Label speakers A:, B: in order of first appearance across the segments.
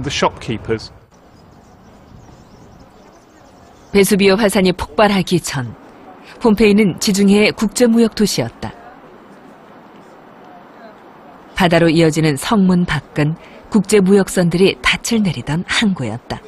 A: The shopkeepers.
B: 베수비오 화산이 폭발하기 전 폼페이는 지중해의 국제무역 도시였다. 바다로 이어지는 성문 밖은 국제무역선들이 닻을 내리던 항구였다.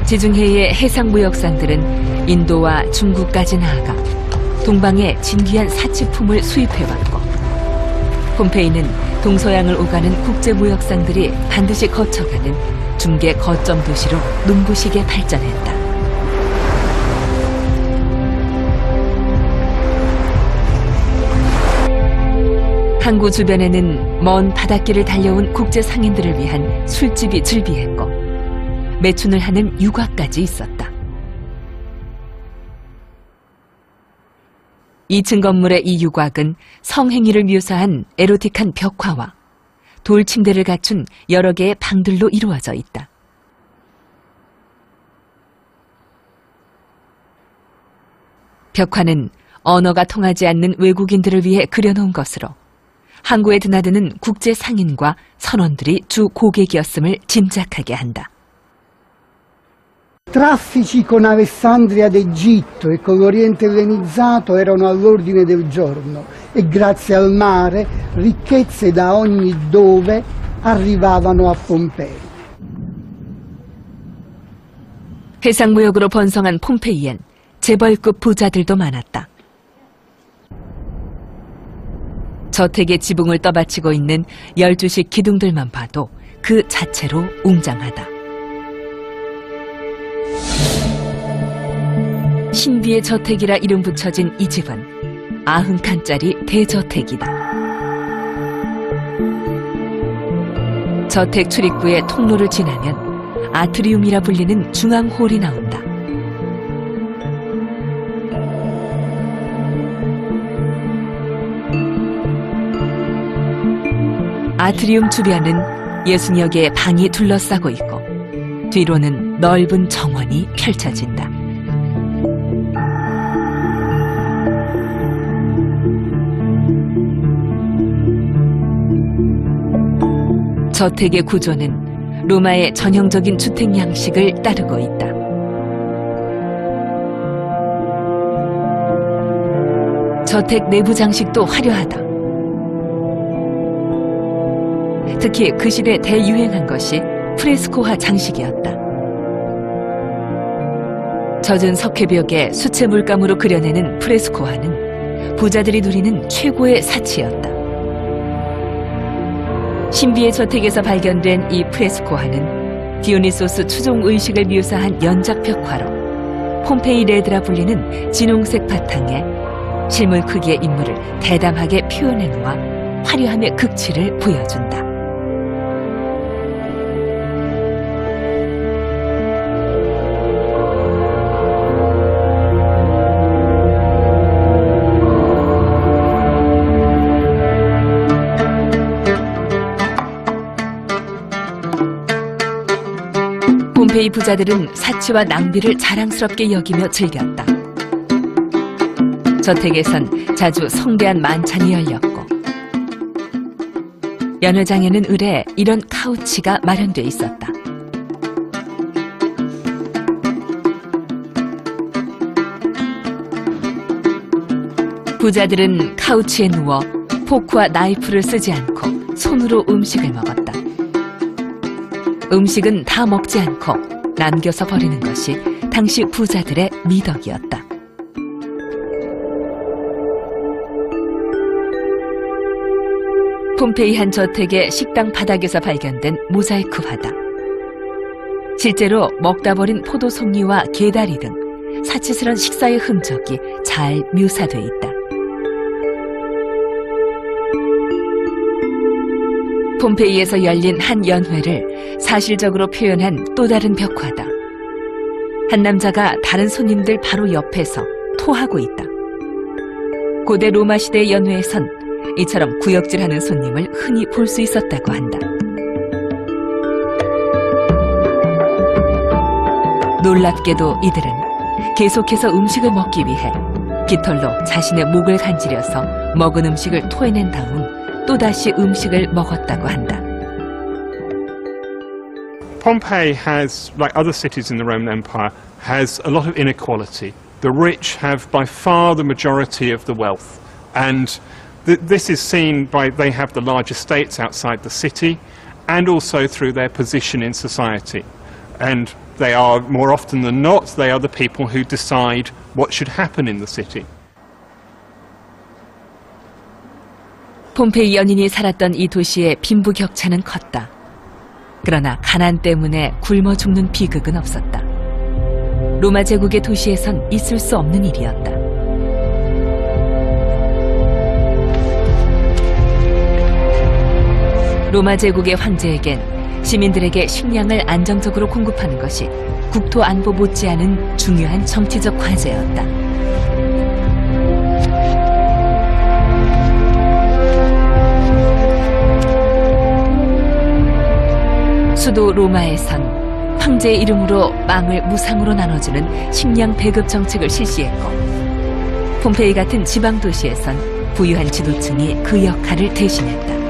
B: 지중해의 해상무역선들은 인도와 중국까지 나아가 동방의 진귀한 사치품을 수입해왔고, 폼페이는 동서양을 오가는 국제무역선들이 반드시 거쳐가는 중개 거점 도시로 눈부시게 발전했다. 항구 주변에는 먼 바닷길을 달려온 국제 상인들을 위한 술집이 즐비했고, 매춘을 하는 유과까지 있었다. 2층 건물의 이 유곽은 성행위를 묘사한 에로틱한 벽화와 돌 침대를 갖춘 여러 개의 방들로 이루어져 있다. 벽화는 언어가 통하지 않는 외국인들을 위해 그려놓은 것으로 항구에 드나드는 국제 상인과 선원들이 주 고객이었음을 짐작하게 한다.
C: Traffici con Alessandria d'Egitto e con l'Oriente ellenizzato erano all'ordine del giorno e grazie al mare ricchezze da ogni dove arrivavano a Pompei.
B: 해상무역으로 번성한 폼페이엔 재벌급 부자들도 많았다. 저택의 지붕을 떠받치고 있는 12식 기둥들만 봐도 그 자체로 웅장하다. 신비의 저택이라 이름 붙여진 이 집은 90칸짜리 대저택이다. 저택 출입구의 통로를 지나면 아트리움이라 불리는 중앙홀이 나온다. 아트리움 주변은 60여 개의 방이 둘러싸고 있고, 뒤로는 넓은 정원이 펼쳐진다. 저택의 구조는 로마의 전형적인 주택 양식을 따르고 있다. 저택 내부 장식도 화려하다. 특히 그 시대 대유행한 것이 프레스코화 장식이었다. 젖은 석회벽에 수채 물감으로 그려내는 프레스코화는 부자들이 누리는 최고의 사치였다. 신비의 저택에서 발견된 이 프레스코화는 디오니소스 추종 의식을 묘사한 연작 벽화로 폼페이 레드라 불리는 진홍색 바탕에 실물 크기의 인물을 대담하게 표현해 놓아 화려함의 극치를 보여준다. 폼페이 부자들은 사치와 낭비를 자랑스럽게 여기며 즐겼다. 저택에선 자주 성대한 만찬이 열렸고, 연회장에는 을에 이런 카우치가 마련돼 있었다. 부자들은 카우치에 누워 포크와 나이프를 쓰지 않고 손으로 음식을 먹었다. 음식은 다 먹지 않고 남겨서 버리는 것이 당시 부자들의 미덕이었다. 폼페이 한 저택의 식당 바닥에서 발견된 모자이크 화다. 실제로 먹다 버린 포도 송이와 게다리 등 사치스런 식사의 흔적이 잘 묘사돼 있다. 폼페이에서 열린 한 연회를 사실적으로 표현한 또 다른 벽화다. 한 남자가 다른 손님들 바로 옆에서 토하고 있다. 고대 로마 시대의 연회에선 이처럼 구역질하는 손님을 흔히 볼 수 있었다고 한다. 놀랍게도 이들은 계속해서 음식을 먹기 위해 깃털로 자신의 목을 간지려서 먹은 음식을 토해낸 다음 또다시 음식을 먹었다고 한다.
A: Pompeii has, like other cities in the Roman Empire, has a lot of inequality. The rich have by far the majority of the wealth, and this is seen by they have the large estates outside the city and also through their position in society. And they are, more often than not, they are the people who decide what should happen in the city.
B: 폼페이 연인이 살았던 이 도시의 빈부격차는 컸다. 그러나 가난 때문에 굶어 죽는 비극은 없었다. 로마 제국의 도시에선 있을 수 없는 일이었다. 로마 제국의 황제에겐 시민들에게 식량을 안정적으로 공급하는 것이 국토 안보 못지않은 중요한 정치적 과제였다. 수도 로마에선 황제의 이름으로 빵을 무상으로 나눠주는 식량 배급 정책을 실시했고, 폼페이 같은 지방 도시에선 부유한 지도층이 그 역할을 대신했다.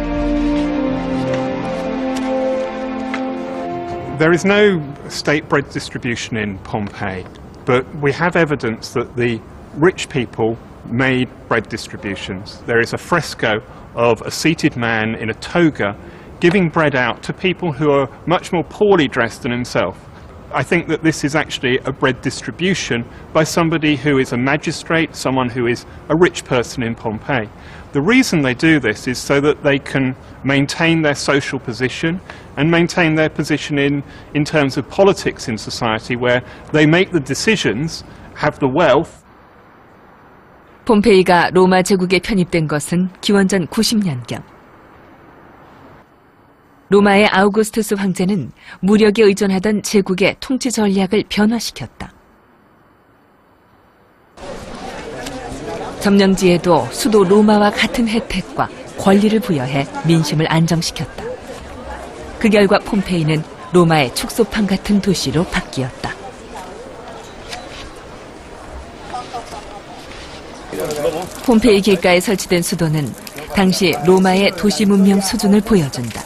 A: There is no state bread distribution in Pompeii, but we have evidence that the rich people made bread distributions. There is a fresco of a seated man in a toga giving bread out to people who are much more poorly dressed than himself. I think that this is actually a bread distribution by somebody who is a magistrate, someone who is a rich person in Pompeii. The reason they do this is so that they can maintain their social position and maintain their position in terms of politics in society, where they make the decisions, have the wealth.
B: 폼페이가 로마 제국에 편입된 것은 기원전 90년경. 로마의 아우구스투스 황제는 무력에 의존하던 제국의 통치 전략을 변화시켰다. 점령지에도 수도 로마와 같은 혜택과 권리를 부여해 민심을 안정시켰다. 그 결과 폼페이는 로마의 축소판 같은 도시로 바뀌었다. 폼페이 길가에 설치된 수도는 당시 로마의 도시 문명 수준을 보여준다.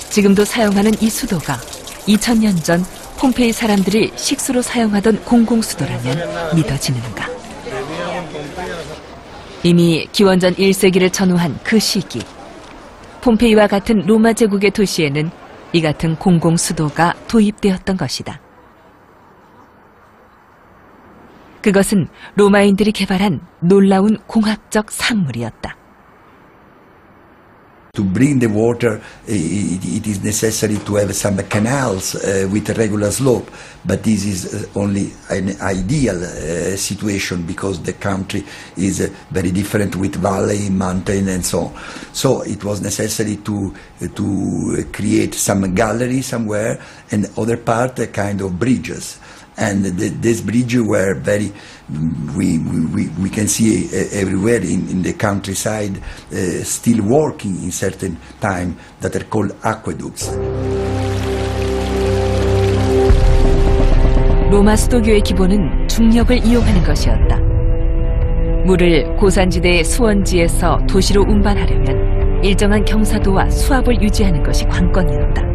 B: 지금도 사용하는 이 수도가 2000년 전 폼페이 사람들이 식수로 사용하던 공공수도라면 믿어지는가. 이미 기원전 1세기를 전후한 그 시기, 폼페이와 같은 로마 제국의 도시에는 이 같은 공공수도가 도입되었던 것이다. 그것은 로마인들이 개발한 놀라운 공학적 산물이었다.
D: To bring the water, it is necessary to have some canals with a regular slope, but this is only an ideal situation because the country is very different with valley, mountain and so on. So it was necessary to create some gallery somewhere and other part kind of bridges. And these bridges were very, we can see everywhere in the countryside still working in certain time that are called aqueducts.
B: 로마 수도교의 기본은 중력을 이용하는 것이었다. 물을 고산지대의 수원지에서 도시로 운반하려면 일정한 경사도와 수압을 유지하는 것이 관건이었다.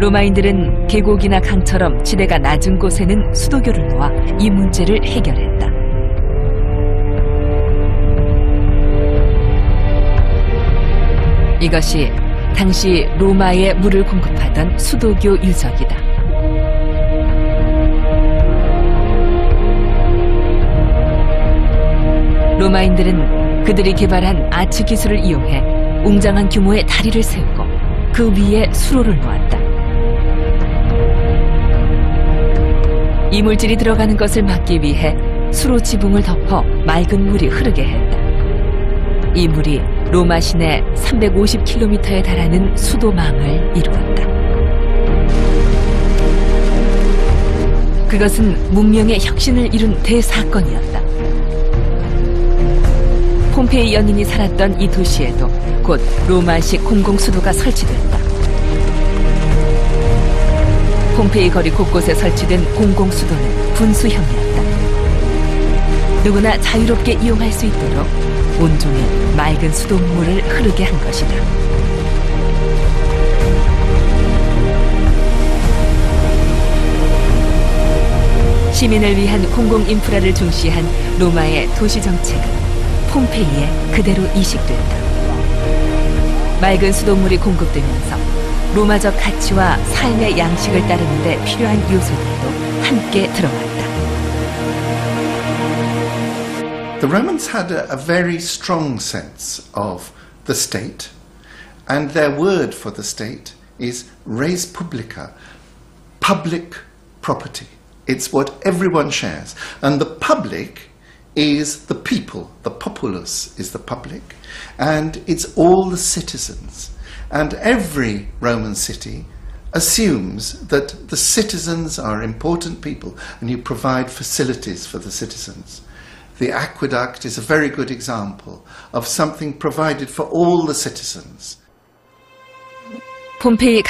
B: 로마인들은 계곡이나 강처럼 지대가 낮은 곳에는 수도교를 놓아 이 문제를 해결했다. 이것이 당시 로마에 물을 공급하던 수도교 유적이다. 로마인들은 그들이 개발한 아치 기술을 이용해 웅장한 규모의 다리를 세우고 그 위에 수로를 놓았다. 이물질이 들어가는 것을 막기 위해 수로 지붕을 덮어 맑은 물이 흐르게 했다. 이 물이 로마 시내 350km에 달하는 수도망을 이루었다. 그것은 문명의 혁신을 이룬 대사건이었다. 폼페이 연인이 살았던 이 도시에도 곧 로마식 공공수도가 설치됐다. 폼페이 거리 곳곳에 설치된 공공수도는 분수형이었다. 누구나 자유롭게 이용할 수 있도록 온종일 맑은 수돗물을 흐르게 한 것이다. 시민을 위한 공공인프라를 중시한 로마의 도시정책은 폼페이에 그대로 이식됐다. 맑은 수돗물이 공급되면서 로마적 가치와 삶의 양식을 따르는 데 필요한 요소들도 함께 들어왔다.
E: The Romans had a very strong sense of the state, and their word for the state is res publica, public property. It's what everyone shares. And the public is the people. The populace is the public. And it's all the citizens. And every Roman city assumes that the citizens are important people and you provide facilities for the citizens. The aqueduct is a very good example of something provided for all the citizens.
B: 폼페이